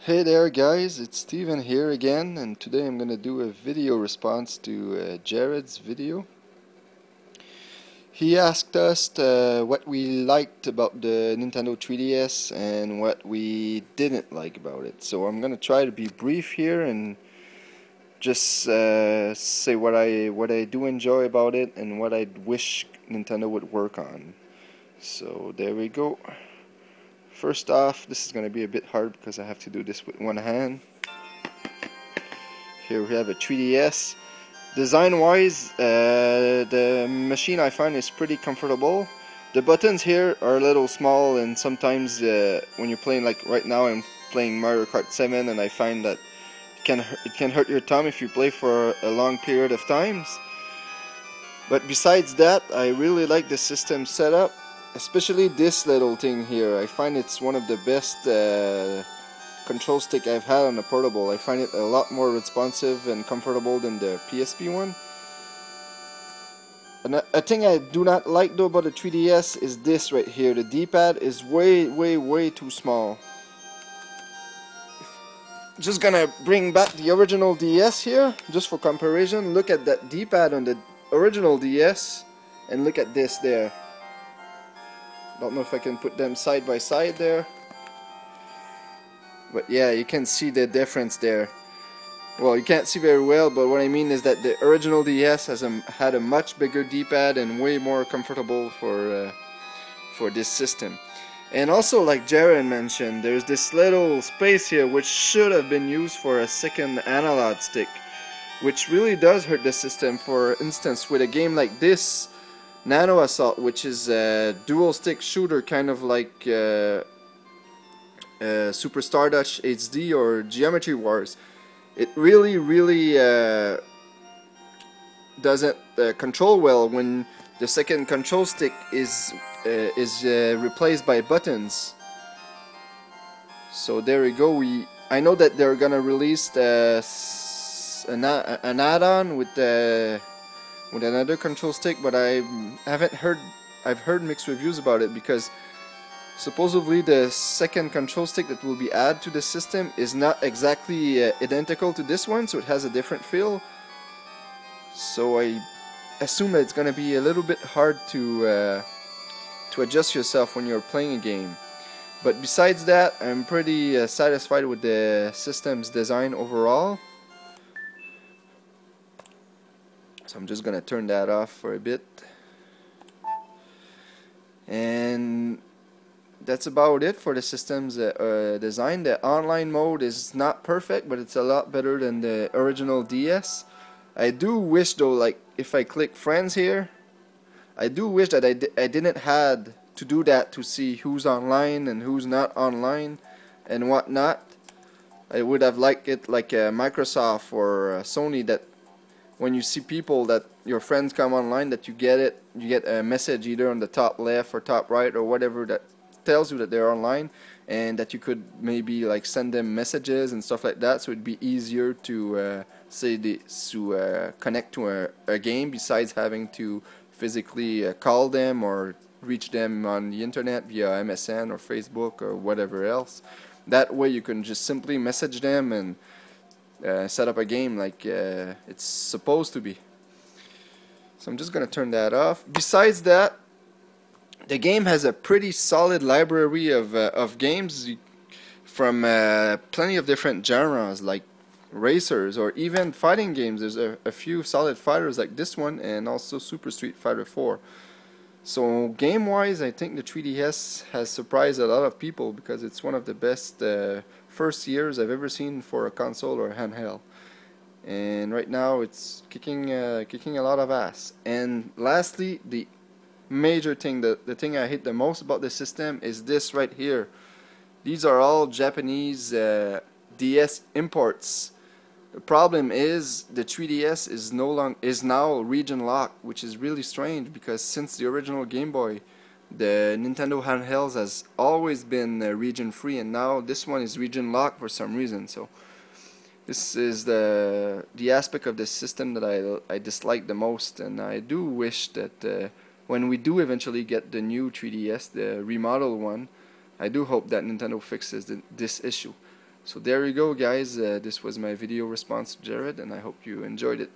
Hey there guys, it's Steven here again, and today I'm gonna do a video response to Jarrod's video. He asked us what we liked about the Nintendo 3DS and what we didn't like about it. So I'm gonna try to be brief here and just say what I do enjoy about it and what I wish Nintendo would work on. So there we go. First off, this is going to be a bit hard because I have to do this with one hand. Here we have a 3DS. Design-wise, the machine I find is pretty comfortable. The buttons here are a little small, and sometimes when you're playing, like right now I'm playing Mario Kart 7, and I find that it can hurt your thumb if you play for a long period of times. But besides that, I really like the system setup. Especially this little thing here. I find it's one of the best control stick I've had on a portable. I find it a lot more responsive and comfortable than the PSP one. And a thing I do not like though about the 3DS is this right here. The D-pad is way too small. Just gonna bring back the original DS here, just for comparison. Look at that D-pad on the original DS, and look at this there. Don't know if I can put them side by side there, but yeah, you can see the difference there. Well, you can't see very well, but what I mean is that the original DS had a much bigger D-pad and way more comfortable for this system. And also, like Jarrod mentioned, there's this little space here which should have been used for a second analog stick, which really does hurt the system. For instance, with a game like this, Nano Assault, which is a dual stick shooter, kind of like Super Stardust HD or Geometry Wars, it really doesn't control well when the second control stick is replaced by buttons. So there we go. I know that they're gonna release an add-on with another control stick, but I've heard mixed reviews about it, because supposedly the second control stick that will be added to the system is not exactly identical to this one, so it has a different feel. So I assume that it's gonna be a little bit hard to adjust yourself when you're playing a game. But besides that, I'm pretty satisfied with the system's design overall. So I'm just gonna turn that off for a bit, and that's about it for the system's design. The online mode is not perfect, but it's a lot better than the original DS. I do wish though, like if I click friends here, I do wish that I didn't had to do that to see who's online and who's not online and whatnot. I would have liked it like Microsoft or Sony, that when you see people that your friends come online, that you get a message either on the top left or top right or whatever that tells you that they're online, and that you could maybe like send them messages and stuff like that, so it'd be easier to connect to a game, besides having to physically call them or reach them on the internet via MSN or Facebook or whatever else. That way you can just simply message them and set up a game like it's supposed to be. So I'm just gonna turn that off. Besides that, the game has a pretty solid library of games from plenty of different genres, like racers or even fighting games. There's a few solid fighters like this one, and also Super Street Fighter 4. So game wise, I think the 3DS has surprised a lot of people, because it's one of the best first years I've ever seen for a console or a handheld, and right now it's kicking a lot of ass. And lastly, the major thing, the thing I hate the most about the system is this right here. These are all Japanese DS imports. The problem is the 3DS is now region locked, which is really strange, because since the original Game Boy, the Nintendo handhelds has always been region free, and now this one is region locked for some reason. So this is the aspect of the system that I dislike the most, and I do wish that when we do eventually get the new 3DS, the remodeled one, I do hope that Nintendo fixes this issue. So there you go, guys. This was my video response to Jarrod, and I hope you enjoyed it.